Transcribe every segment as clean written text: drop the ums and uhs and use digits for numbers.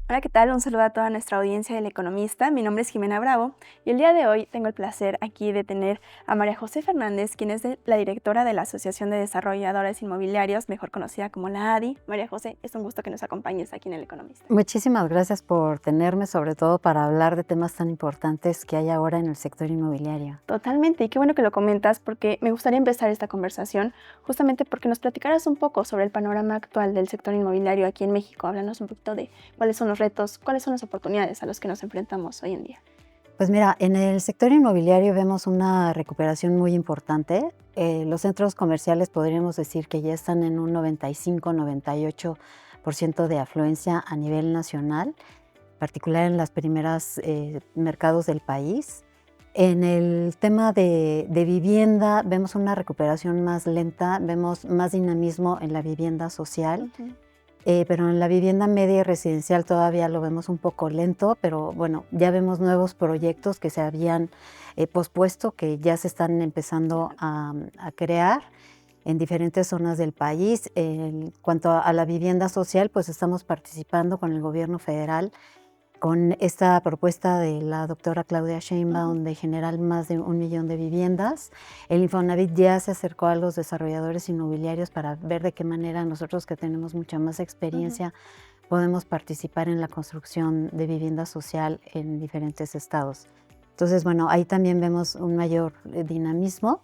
Hola, ¿qué tal? Un saludo a toda nuestra audiencia del Economista. Mi nombre es Jimena Bravo y el día de hoy tengo el placer aquí de tener a María José Fernández, quien es la directora de la Asociación de Desarrolladores Inmobiliarios, mejor conocida como la ADI. María José, es un gusto que nos acompañes aquí en el Economista. Muchísimas gracias por tenerme, sobre todo para hablar de temas tan importantes que hay ahora en el sector inmobiliario. Totalmente, y qué bueno que lo comentas porque me gustaría empezar esta conversación justamente porque nos platicaras un poco sobre el panorama actual del sector inmobiliario aquí en México. Háblanos un poquito de cuáles son los retos, cuáles son las oportunidades a los que nos enfrentamos hoy en día. Pues mira, en el sector inmobiliario vemos una recuperación muy importante. Los centros comerciales podríamos decir que ya están en un 95-98% de afluencia a nivel nacional, en particular en las primeras mercados del país. En el tema de vivienda vemos una recuperación más lenta, vemos más dinamismo en la vivienda social. Pero en la vivienda media y residencial todavía lo vemos un poco lento, pero bueno, ya vemos nuevos proyectos que se habían pospuesto, que ya se están empezando a crear en diferentes zonas del país. En cuanto a la vivienda social, pues estamos participando con el gobierno federal con esta propuesta de la doctora Claudia Sheinbaum de generar más de 1 millón de viviendas. El Infonavit ya se acercó a los desarrolladores inmobiliarios para ver de qué manera nosotros, que tenemos mucha más experiencia, podemos participar en la construcción de vivienda social en diferentes estados. Entonces, bueno, ahí también vemos un mayor dinamismo.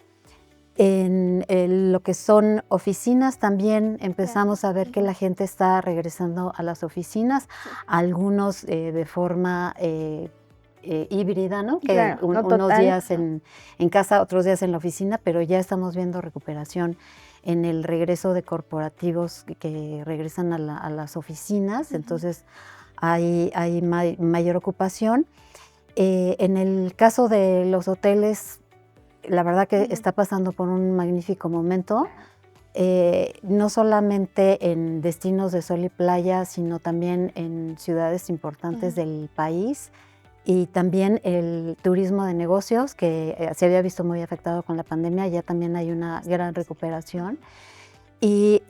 En lo que son oficinas también empezamos a ver que la gente está regresando a las oficinas, algunos de forma híbrida, ¿no? Que Claro, no unos total. días en casa, otros días en la oficina, pero ya estamos viendo recuperación en el regreso de corporativos que regresan a las oficinas, entonces hay mayor ocupación. En el caso de los hoteles, la verdad que está pasando por un magnífico momento, no solamente en destinos de sol y playa, sino también en ciudades importantes del país, y también el turismo de negocios, que se había visto muy afectado con la pandemia, ya también hay una gran recuperación. Y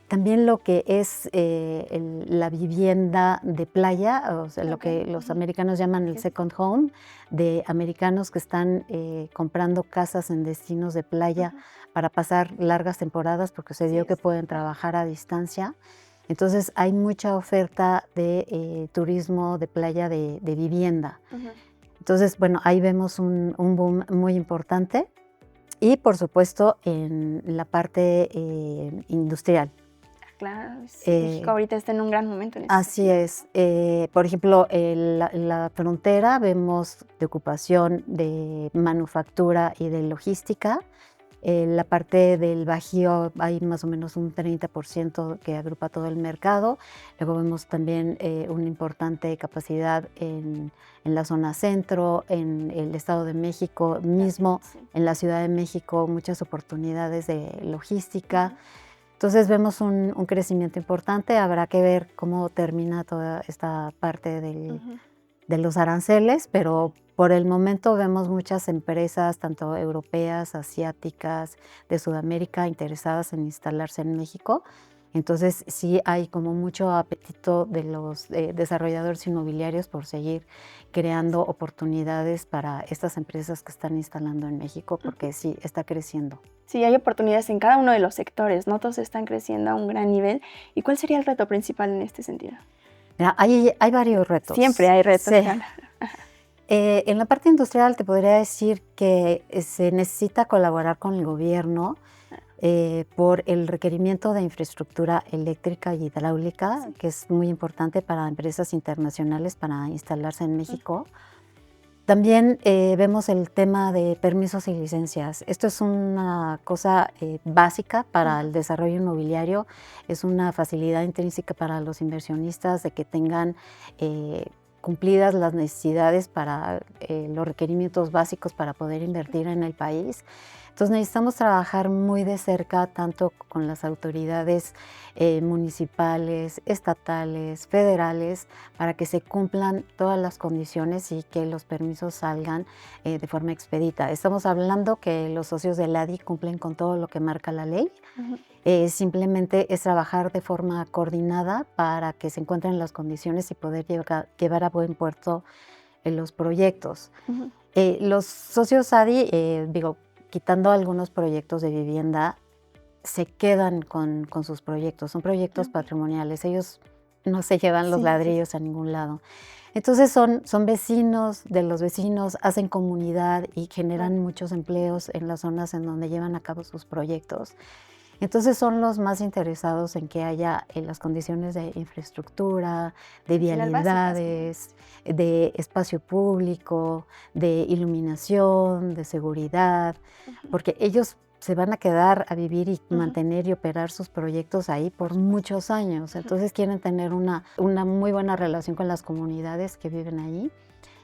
también lo que es la vivienda de playa, o sea, lo que los americanos llaman el second home, de americanos que están comprando casas en destinos de playa para pasar largas temporadas, porque se dio que pueden trabajar a distancia. Entonces hay mucha oferta de turismo de playa de vivienda. Entonces, bueno, ahí vemos un boom muy importante. Y por supuesto en la parte industrial. Claro, sí, México Eh, ahorita está en un gran momento en ese Así sentido. es. Por ejemplo, la frontera vemos de ocupación de manufactura y de logística. La parte del Bajío hay más o menos un 30% que agrupa todo el mercado. Luego vemos también una importante capacidad en la zona centro, en el Estado de México mismo, en la Ciudad de México, muchas oportunidades de logística. Entonces vemos un crecimiento importante. Habrá que ver cómo termina toda esta parte de los aranceles, pero por el momento vemos muchas empresas, tanto europeas, asiáticas, de Sudamérica, interesadas en instalarse en México. Entonces sí hay como mucho apetito de los desarrolladores inmobiliarios por seguir creando oportunidades para estas empresas que están instalando en México, porque sí está creciendo. Sí, hay oportunidades en cada uno de los sectores, ¿no? Todos están creciendo a un gran nivel. ¿Y cuál sería el reto principal en este sentido? Mira, hay varios Siempre retos. hay retos, Sí. claro. En la parte industrial te podría decir que se necesita colaborar con el gobierno por el requerimiento de infraestructura eléctrica y hidráulica, que es muy importante para empresas internacionales para instalarse en México. También vemos el tema de permisos y licencias. Esto es una cosa básica para el desarrollo inmobiliario, es una facilidad intrínseca para los inversionistas de que tengan cumplidas las necesidades para los requerimientos básicos para poder invertir en el país. Entonces necesitamos trabajar muy de cerca tanto con las autoridades municipales, estatales, federales, para que se cumplan todas las condiciones y que los permisos salgan de forma expedita. Estamos hablando que los socios del ADI cumplen con todo lo que marca la ley. simplemente es trabajar de forma coordinada para que se encuentren las condiciones y poder llevar a buen puerto los proyectos. Ujú. Los socios ADI, digo, quitando algunos proyectos de vivienda, se quedan con sus proyectos, son proyectos Ok. patrimoniales, ellos no se llevan los Sí, sí, sí. ladrillos a ningún lado. Entonces son vecinos de los vecinos, hacen comunidad y Claro. generan muchos empleos en las zonas en donde llevan a cabo sus proyectos. Entonces son los más interesados en que haya las condiciones de infraestructura, de Al final básicas, ¿no? vialidades, de espacio público, de iluminación, de seguridad, Ujú, porque ellos se van a quedar a vivir y ujú, mantener y operar sus proyectos ahí por por supuesto. muchos años. Ujú. Entonces quieren tener una muy buena relación con las comunidades que viven ahí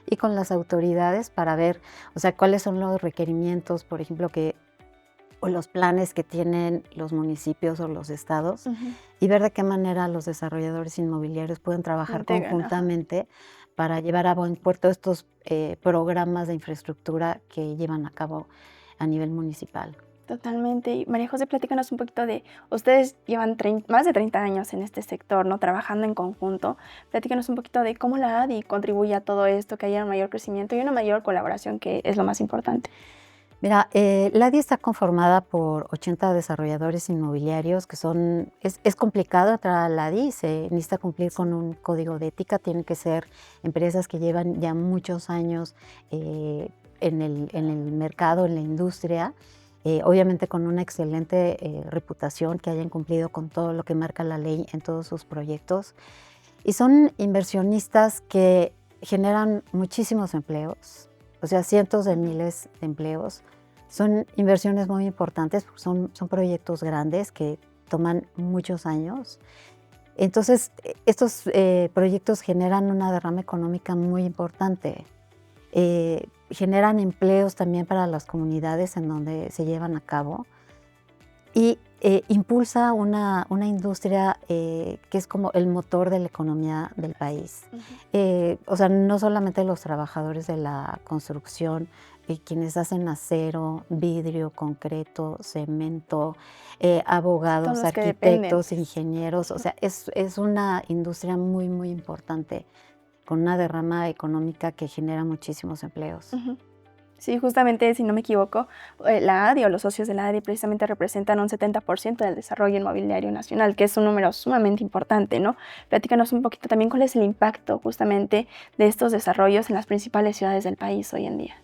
y con las autoridades para ver, o sea, cuáles son los requerimientos, por ejemplo, o los planes que tienen los municipios o los estados Ujú. y ver de qué manera los desarrolladores inmobiliarios pueden Se trabajar integran, ajá. conjuntamente para llevar a buen puerto estos programas de infraestructura que llevan a cabo a nivel municipal. Totalmente. Y María José, platícanos un poquito de, ustedes llevan más de 30 años en este sector, ¿no? Trabajando en conjunto. Platícanos un poquito de cómo la ADI contribuye a todo esto, que haya un mayor crecimiento y una mayor colaboración, que es lo más importante. Mira, la ADI está conformada por 80 desarrolladores inmobiliarios que es complicado entrar a la ADI, se necesita cumplir Sí. con un código de ética, tienen que ser empresas que llevan ya muchos años en el mercado, en la industria, obviamente con una excelente reputación, que hayan cumplido con todo lo que marca la ley en todos sus proyectos. Y son inversionistas que generan muchísimos empleos, o sea, cientos de Ujú. miles de empleos. Son inversiones muy importantes, porque son proyectos grandes que toman muchos años. Entonces, estos proyectos generan una derrama económica muy importante. Generan empleos también para las comunidades en donde se llevan a cabo y impulsa una industria que es como el motor de la economía del país. Ujú. O sea, no solamente los trabajadores de la construcción, quienes hacen acero, vidrio, concreto, cemento, Sí, todos abogados, los que dependen, arquitectos, pues. ingenieros, o Ujú, sea, es una industria muy, muy importante, con una derrama económica que genera muchísimos empleos. ujú. Sí, justamente, si no me equivoco, la ADI o los socios de la ADI precisamente representan un 70% del desarrollo inmobiliario nacional, que es un número sumamente importante, ¿no? Platícanos un poquito también cuál es el impacto justamente de estos desarrollos en las principales ciudades del país hoy en día.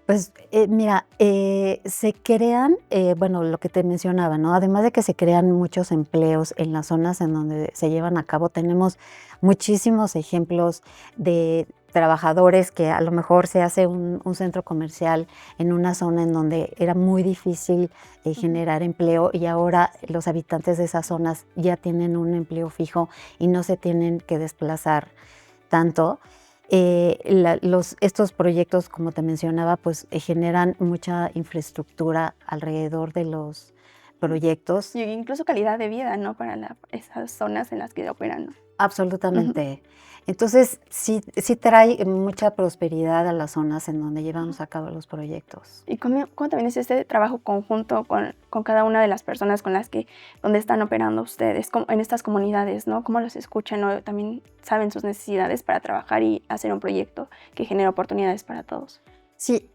Pues, mira, se crean, bueno, lo que te mencionaba, ¿no? Además de que se crean muchos empleos en las zonas en donde se llevan a cabo, tenemos muchísimos ejemplos de trabajadores que a lo mejor se hace un centro comercial en una zona en donde era muy difícil, Ujú. generar empleo y ahora los habitantes de esas zonas ya tienen un empleo fijo y no se tienen que desplazar tanto. Estos proyectos, como te mencionaba, pues generan mucha infraestructura alrededor de los proyectos. Y incluso calidad de vida, ¿no? Para esas zonas en las que operan, ¿no? Ujú, Absolutamente. Entonces, sí trae mucha prosperidad a las zonas en donde ujú. llevamos a cabo los proyectos. ¿Y cómo también es este trabajo conjunto con cada una de las personas con las que donde están operando ustedes, como en estas comunidades, ¿no? ¿Cómo los escuchan o también saben sus necesidades para trabajar y hacer un proyecto que genere oportunidades para todos? Sí,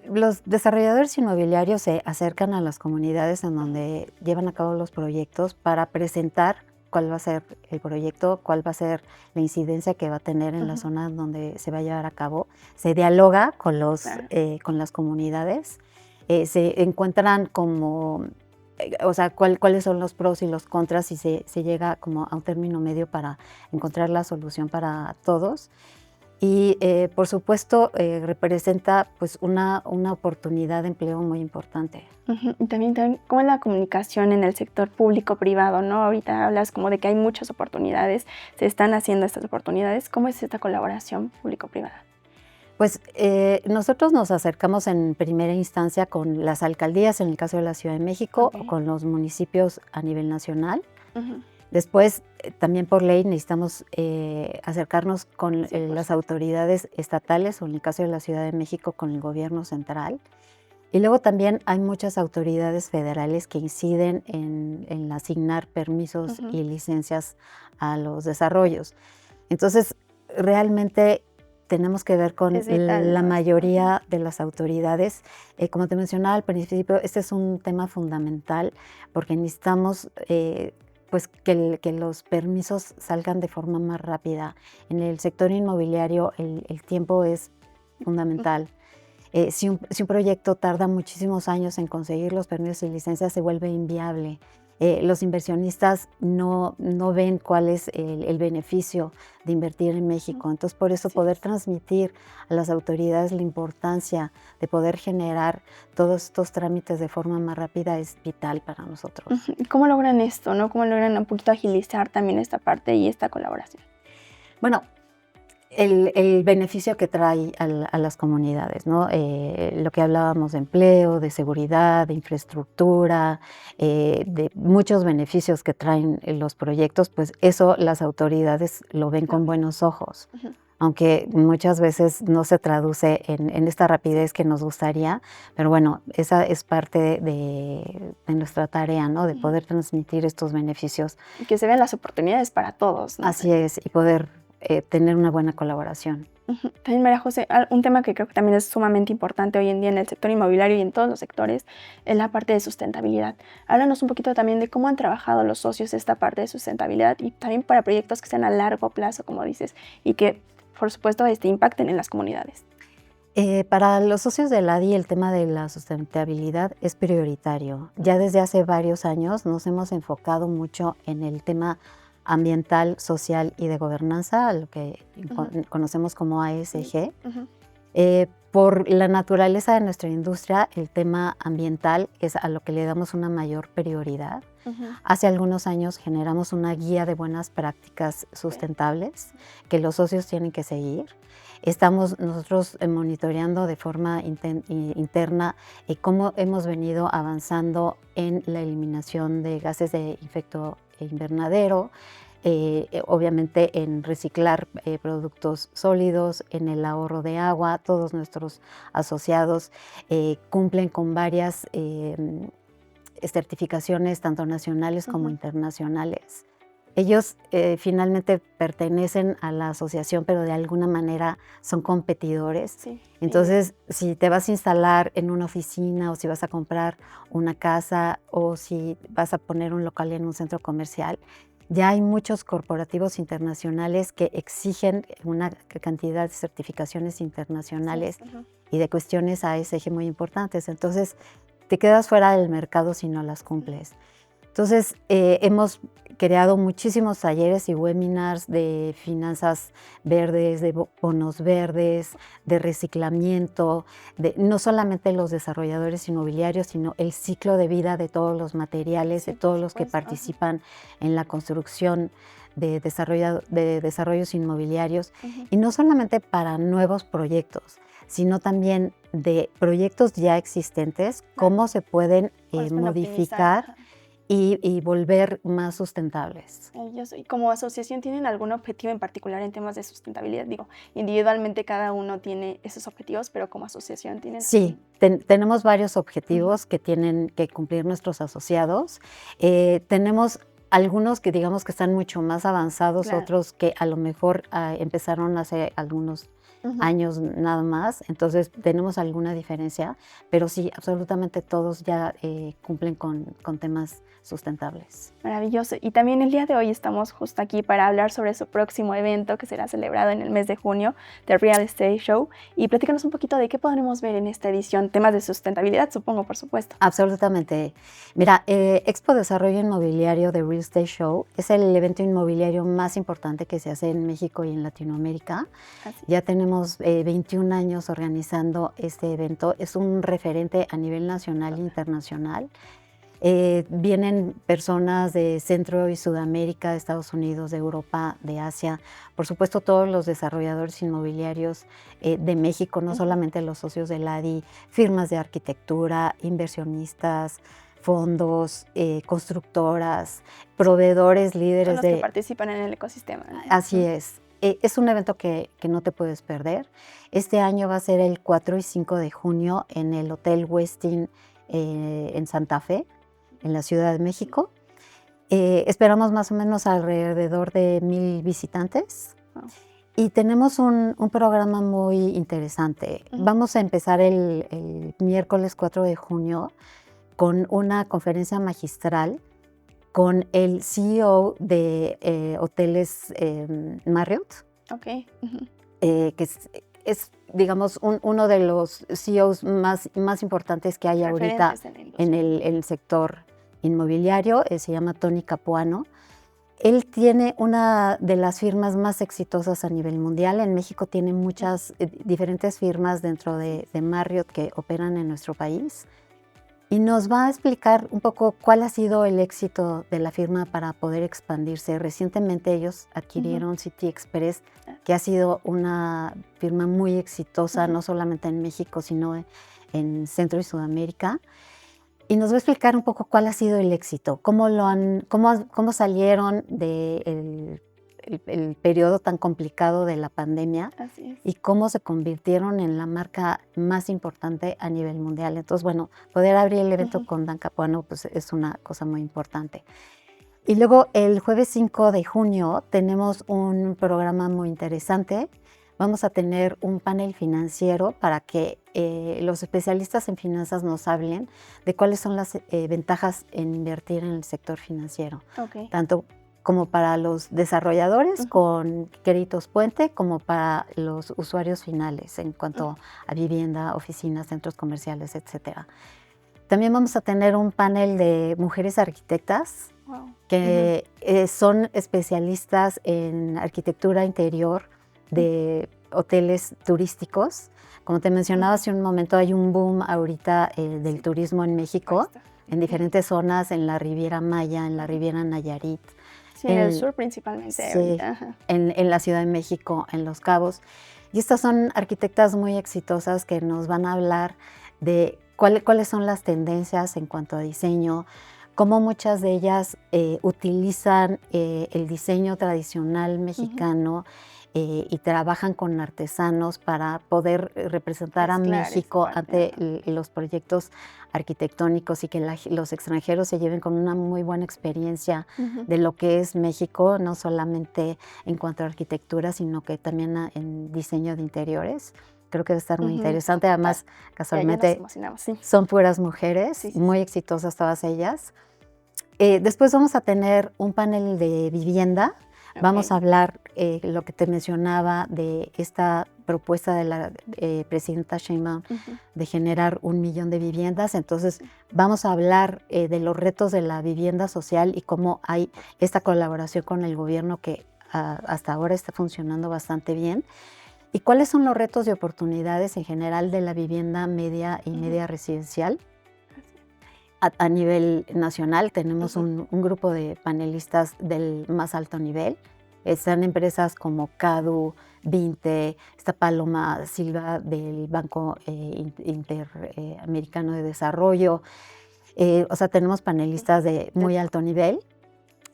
los desarrolladores inmobiliarios se acercan a las comunidades en Ujú, donde llevan a cabo los proyectos para presentar cuál va a ser el proyecto, cuál va a ser la incidencia que va a tener en la ujú, zona donde se va a llevar a cabo. Se dialoga claro. con las comunidades, se encuentran como, o sea, cuáles son los pros y los contras y se llega como a un término medio para encontrar la solución para todos. Y, por supuesto, representa, pues, una oportunidad de empleo muy importante. Ujú, y también, ¿cómo es la comunicación en el sector público-privado, no? Ahorita hablas como de que hay muchas oportunidades, se están haciendo estas oportunidades, ¿cómo es esta colaboración público-privada? Pues, nosotros nos acercamos en primera instancia con las alcaldías, en el caso de la Ciudad de México, o Okey. con los municipios a nivel nacional. Ujú. Después, también por ley necesitamos, acercarnos con, Sí, por las supuesto. autoridades estatales, o en el caso de la Ciudad de México, con el gobierno central. Y luego también hay muchas autoridades federales que inciden en asignar permisos y licencias a los desarrollos. Entonces, realmente tenemos que ver con Es vital, la ¿no? mayoría de las autoridades. Como te mencionaba al principio, este es un tema fundamental porque necesitamos pues que los permisos salgan de forma más rápida. En el sector inmobiliario el tiempo es fundamental. Si un proyecto tarda muchísimos años en conseguir los permisos y licencias, se vuelve inviable. Los inversionistas no ven cuál es el beneficio de invertir en México. Entonces, por eso poder transmitir a las autoridades la importancia de poder generar todos estos trámites de forma más rápida es vital para nosotros. ¿Y cómo logran esto, no? ¿Cómo logran un poquito agilizar también esta parte y esta colaboración? Bueno, el beneficio que trae a las comunidades, ¿no? Lo que hablábamos de empleo, de seguridad, de infraestructura, de muchos beneficios que traen los proyectos, pues eso las autoridades lo ven con buenos ojos. Aunque muchas veces no se traduce en esta rapidez que nos gustaría, pero bueno, esa es parte de nuestra tarea, ¿no? De poder transmitir estos beneficios. Y que se vean las oportunidades para todos, ¿no? Así es, y poder tener una buena colaboración. También, María José, un tema que creo que también es sumamente importante hoy en día en el sector inmobiliario y en todos los sectores es la parte de sustentabilidad. Háblanos un poquito también de cómo han trabajado los socios esta parte de sustentabilidad y también para proyectos que sean a largo plazo, como dices, y que, por supuesto, impacten en las comunidades. Para los socios del ADI el tema de la sustentabilidad es prioritario. Ya desde hace varios años nos hemos enfocado mucho en el tema ambiental, social y de gobernanza, lo que conocemos como ASG. Por la naturaleza de nuestra industria, el tema ambiental es a lo que le damos una mayor prioridad. Hace algunos años generamos una guía de buenas prácticas sustentables que los socios tienen que seguir. Estamos nosotros monitoreando de forma interna cómo hemos venido avanzando en la eliminación de gases de efecto invernadero, obviamente en reciclar productos sólidos, en el ahorro de agua. Todos nuestros asociados cumplen con varias certificaciones, tanto nacionales como internacionales. Ellos finalmente pertenecen a la asociación, pero de alguna manera son competidores. Sí. Entonces, si te vas a instalar en una oficina o si vas a comprar una casa o si vas a poner un local en un centro comercial, ya hay muchos corporativos internacionales que exigen una cantidad de certificaciones internacionales y de cuestiones ASG muy importantes. Entonces, te quedas fuera del mercado si no las cumples. Entonces, hemos creado muchísimos talleres y webinars de finanzas verdes, de bonos verdes, de reciclamiento, de no solamente los desarrolladores inmobiliarios, sino el ciclo de vida de todos los materiales, de todos los que participan en la construcción de desarrollos inmobiliarios. Y no solamente para nuevos proyectos, sino también de proyectos ya existentes, cómo se pueden modificar y volver más sustentables. ¿Y como asociación tienen algún objetivo en particular en temas de sustentabilidad? Digo, individualmente cada uno tiene esos objetivos, pero como asociación tienen... Sí, tenemos varios objetivos que tienen que cumplir nuestros asociados. Tenemos algunos que digamos que están mucho más avanzados, otros que a lo mejor empezaron hace algunos años nada más, entonces tenemos alguna diferencia, pero sí, absolutamente todos ya cumplen con temas sustentables. Maravilloso. Y también el día de hoy estamos justo aquí para hablar sobre su próximo evento que será celebrado en el mes de junio, The Real Estate Show, y platícanos un poquito de qué podremos ver en esta edición, temas de sustentabilidad, supongo, por supuesto. Absolutamente. Mira, Expo Desarrollo Inmobiliario The Real Estate Show es el evento inmobiliario más importante que se hace en México y en Latinoamérica. Ya tenemos 21 años organizando este evento. Es un referente a nivel nacional e internacional. Vienen personas de Centro y Sudamérica, de Estados Unidos, de Europa, de Asia. Por supuesto, todos los desarrolladores inmobiliarios de México, no solamente los socios del ADI, firmas de arquitectura, inversionistas, fondos, constructoras, proveedores, líderes Son los que participan en el ecosistema. Así es. es un evento que no te puedes perder. Este año va a ser el 4 y 5 de junio en el Hotel Westin en Santa Fe, en la Ciudad de México. Esperamos más o menos alrededor de 1,000 visitantes. Wow. Y tenemos un programa muy interesante. Vamos a empezar el miércoles 4 de junio con una conferencia magistral con el CEO de hoteles Marriott, Ok. que es, digamos, uno de los CEOs más importantes que hay ahorita Referentes en la industria. en el sector inmobiliario. Se llama Tony Capuano. Él tiene una de las firmas más exitosas a nivel mundial. En México tiene muchas diferentes firmas dentro de Marriott que operan en nuestro país. Y nos va a explicar un poco cuál ha sido el éxito de la firma para poder expandirse. Recientemente ellos adquirieron City Express, que ha sido una firma muy exitosa, no solamente en México, sino en Centro y Sudamérica. Y nos va a explicar un poco cuál ha sido el éxito, cómo salieron del el periodo tan complicado de la pandemia. Así es. Y cómo se convirtieron en la marca más importante a nivel mundial. Entonces, bueno, poder abrir el evento con Dan Capuano pues, es una cosa muy importante. Y luego el jueves 5 de junio tenemos un programa muy interesante. Vamos a tener un panel financiero para que los especialistas en finanzas nos hablen de cuáles son las ventajas en invertir en el sector financiero. Ok. Tanto como para los desarrolladores con créditos puente, como para los usuarios finales en cuanto a vivienda, oficinas, centros comerciales, etc. También vamos a tener un panel de mujeres arquitectas que son especialistas en arquitectura interior de hoteles turísticos. Como te mencionaba hace un momento, hay un boom ahorita del turismo en México, en diferentes zonas, en la Riviera Maya, en la Riviera Nayarit. Sí, en el sur principalmente. Sí, en la Ciudad de México, en Los Cabos. Y estas son arquitectas muy exitosas que nos van a hablar de cuáles son las tendencias en cuanto a diseño, cómo muchas de ellas utilizan el diseño tradicional mexicano y trabajan con artesanos para poder representar a México ante los proyectos arquitectónicos y que los extranjeros se lleven con una muy buena experiencia de lo que es México, no solamente en cuanto a arquitectura, sino que también en diseño de interiores. Creo que va a estar muy interesante. Además, casualmente, son puras mujeres, muy exitosas todas ellas. Después vamos a tener un panel de vivienda. Vamos a hablar lo que te mencionaba de esta propuesta de la presidenta Sheinbaum de generar 1 millón de viviendas. Entonces, vamos a hablar de los retos de la vivienda social y cómo hay esta colaboración con el gobierno que hasta ahora está funcionando bastante bien. ¿Y cuáles son los retos y oportunidades en general de la vivienda media y media residencial? A nivel nacional tenemos un grupo de panelistas del más alto nivel. Están empresas como Cadu, Vinte, está Paloma Silva del Banco Interamericano de Desarrollo. O sea, tenemos panelistas de muy alto nivel.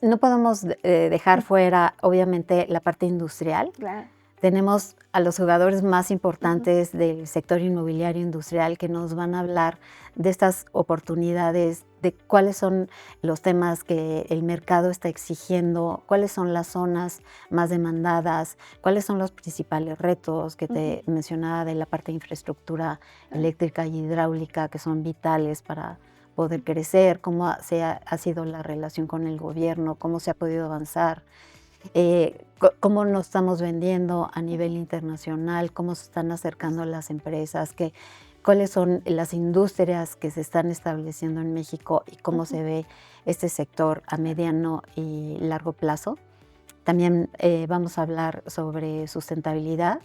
No podemos dejar fuera, obviamente, la parte industrial. Claro. Tenemos a los jugadores más importantes del sector inmobiliario industrial que nos van a hablar de estas oportunidades, de cuáles son los temas que el mercado está exigiendo, cuáles son las zonas más demandadas, cuáles son los principales retos que te mencionaba de la parte de infraestructura eléctrica y hidráulica que son vitales para poder crecer, cómo ha sido la relación con el gobierno, cómo se ha podido avanzar. Cómo nos estamos vendiendo a nivel internacional, cómo se están acercando las empresas, cuáles son las industrias que se están estableciendo en México y cómo se ve este sector a mediano y largo plazo. También vamos a hablar sobre sustentabilidad.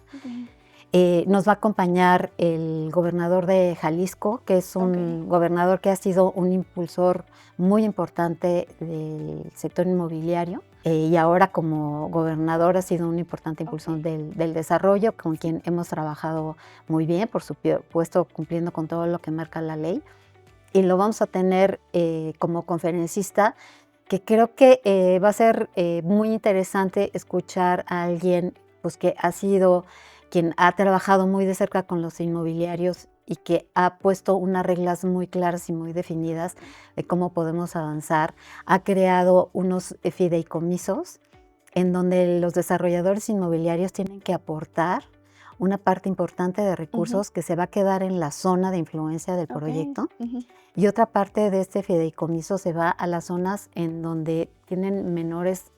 Nos va a acompañar el gobernador de Jalisco, que es un gobernador que ha sido un impulsor muy importante del sector inmobiliario. Y ahora como gobernador ha sido un importante impulsor del desarrollo, con quien hemos trabajado muy bien, por supuesto cumpliendo con todo lo que marca la ley. Y lo vamos a tener como conferencista, que creo que va a ser muy interesante escuchar a alguien pues que ha sido quien ha trabajado muy de cerca con los inmobiliarios y que ha puesto unas reglas muy claras y muy definidas de cómo podemos avanzar. Ha creado unos fideicomisos en donde los desarrolladores inmobiliarios tienen que aportar una parte importante de recursos que se va a quedar en la zona de influencia del proyecto, y otra parte de este fideicomiso se va a las zonas en donde tienen menores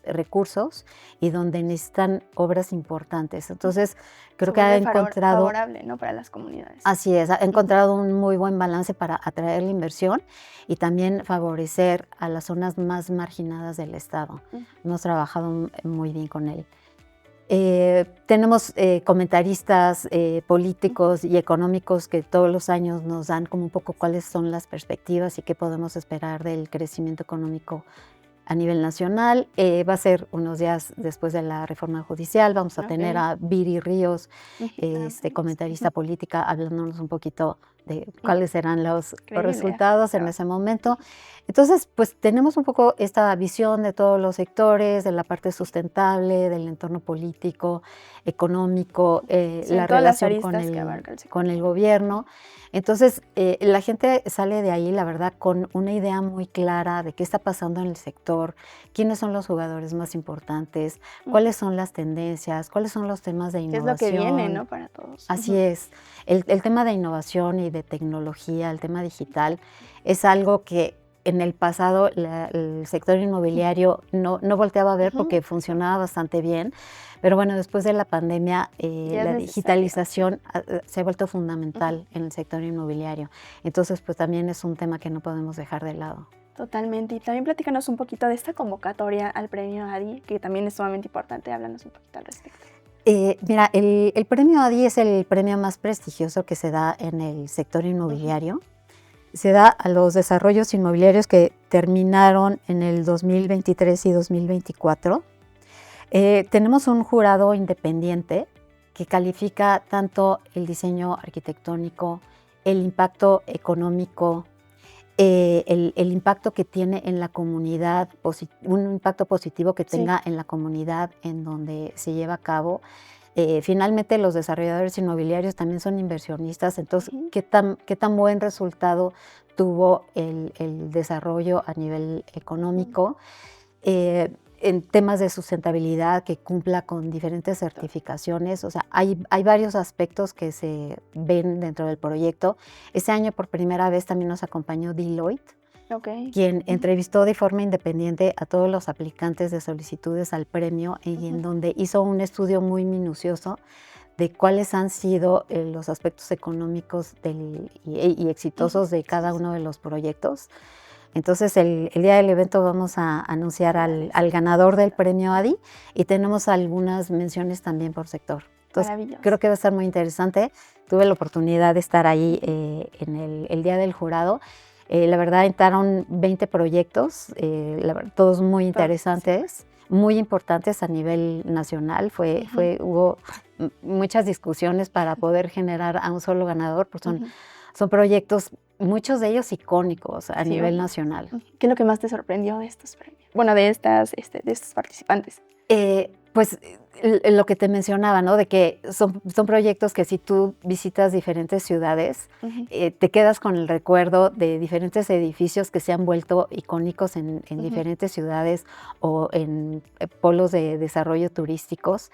recursos y donde necesitan obras importantes. Entonces, creo que ha encontrado... favorable, ¿no?, para las comunidades. Así es, ha encontrado un muy buen balance para atraer la inversión y también favorecer a las zonas más marginadas del estado. Hemos trabajado muy bien con él. Tenemos comentaristas políticos y económicos que todos los años nos dan como un poco cuáles son las perspectivas y qué podemos esperar del crecimiento económico a nivel nacional. Va a ser unos días después de la reforma judicial. Vamos a tener a Viri Ríos, comentarista política, hablándonos un poquito de cuáles serán los resultados en ese momento. Entonces, pues tenemos un poco esta visión de todos los sectores, de la parte sustentable, del entorno político, económico, la relación con el gobierno. Entonces, la gente sale de ahí, la verdad, con una idea muy clara de qué está pasando en el sector, quiénes son los jugadores más importantes, cuáles son las tendencias, cuáles son los temas de innovación. ¿Qué es lo que viene, no, para todos? Así es. El tema de innovación y de tecnología, el tema digital, es algo que en el pasado el sector inmobiliario no volteaba a ver porque funcionaba bastante bien, pero bueno, después de la pandemia la digitalización se ha vuelto fundamental en el sector inmobiliario. Entonces, pues también es un tema que no podemos dejar de lado. Totalmente. Y también platícanos un poquito de esta convocatoria al premio ADI, que también es sumamente importante. Háblanos un poquito al respecto. Mira, el premio ADI es el premio más prestigioso que se da en el sector inmobiliario. Se da a los desarrollos inmobiliarios que terminaron en el 2023 y 2024. Tenemos un jurado independiente que califica tanto el diseño arquitectónico, el impacto económico, el impacto que tiene en la comunidad, un impacto positivo que tenga en la comunidad en donde se lleva a cabo. Finalmente, los desarrolladores inmobiliarios también son inversionistas, entonces, ¿qué tan buen resultado tuvo el desarrollo a nivel económico? En temas de sustentabilidad, que cumpla con diferentes certificaciones. O sea, hay varios aspectos que se ven dentro del proyecto. Este año, por primera vez, también nos acompañó Deloitte, quien entrevistó de forma independiente a todos los aplicantes de solicitudes al premio y en donde hizo un estudio muy minucioso de cuáles han sido los aspectos económicos y exitosos de cada uno de los proyectos. Entonces, el día del evento vamos a anunciar al ganador del premio ADI y tenemos algunas menciones también por sector. Entonces, creo que va a estar muy interesante. Tuve la oportunidad de estar ahí en el día del jurado. La verdad, entraron 20 proyectos, todos muy interesantes, muy importantes a nivel nacional. Hubo muchas discusiones para poder generar a un solo ganador, porque son proyectos, muchos de ellos icónicos a nivel nacional. ¿Qué es lo que más te sorprendió de estos premios? Bueno, de estos participantes. Pues lo que te mencionaba, ¿no? De que son proyectos que si tú visitas diferentes ciudades, te quedas con el recuerdo de diferentes edificios que se han vuelto icónicos en diferentes ciudades o en polos de desarrollo turísticos,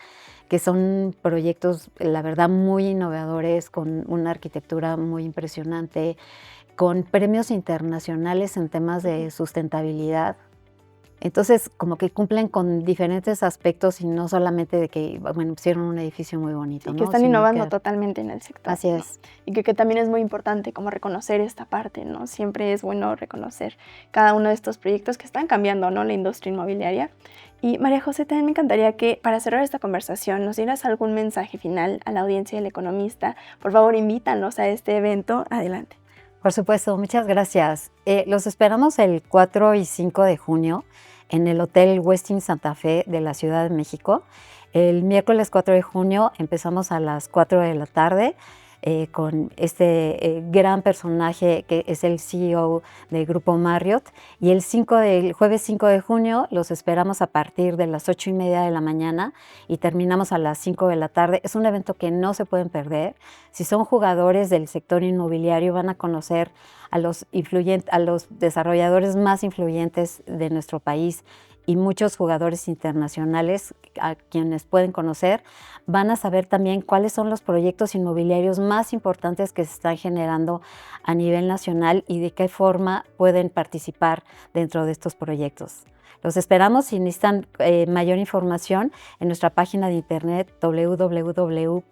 que son proyectos, la verdad, muy innovadores, con una arquitectura muy impresionante, con premios internacionales en temas de sustentabilidad. Entonces, como que cumplen con diferentes aspectos y no solamente de que, bueno, pusieron un edificio muy bonito, ¿no? Que están innovando totalmente en el sector. Así es. ¿No? Y que también es muy importante como reconocer esta parte, ¿no? Siempre es bueno reconocer cada uno de estos proyectos que están cambiando, ¿no?, la industria inmobiliaria. Y María José, también me encantaría que para cerrar esta conversación nos dieras algún mensaje final a la audiencia del Economista. Por favor, invítanos a este evento. Adelante. Por supuesto, muchas gracias. Los esperamos el 4 y 5 de junio en el Hotel Westin Santa Fe de la Ciudad de México. El miércoles 4 de junio empezamos a las 4 de la tarde. con este gran personaje que es el CEO del Grupo Marriott. Y el jueves 5 de junio los esperamos a partir de las 8:30 de la mañana y terminamos a las 5 de la tarde. Es un evento que no se pueden perder. Si son jugadores del sector inmobiliario, van a conocer a los desarrolladores más influyentes de nuestro país y muchos jugadores internacionales a quienes pueden conocer. Van a saber también cuáles son los proyectos inmobiliarios más importantes que se están generando a nivel nacional y de qué forma pueden participar dentro de estos proyectos. Los esperamos. Si necesitan mayor información en nuestra página de internet www.adi.org.mx.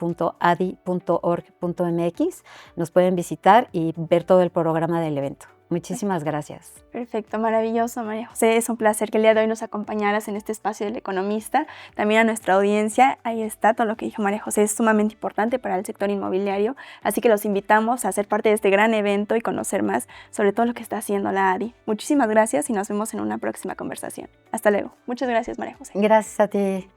Nos pueden visitar y ver todo el programa del evento. Muchísimas gracias. Perfecto, maravilloso, María José. Es un placer que el día de hoy nos acompañaras en este espacio del Economista. También a nuestra audiencia, ahí está todo lo que dijo María José, es sumamente importante para el sector inmobiliario. Así que los invitamos a ser parte de este gran evento y conocer más sobre todo lo que está haciendo la ADI. Muchísimas gracias y nos vemos en una próxima conversación. Hasta luego. Muchas gracias, María José. Gracias a ti.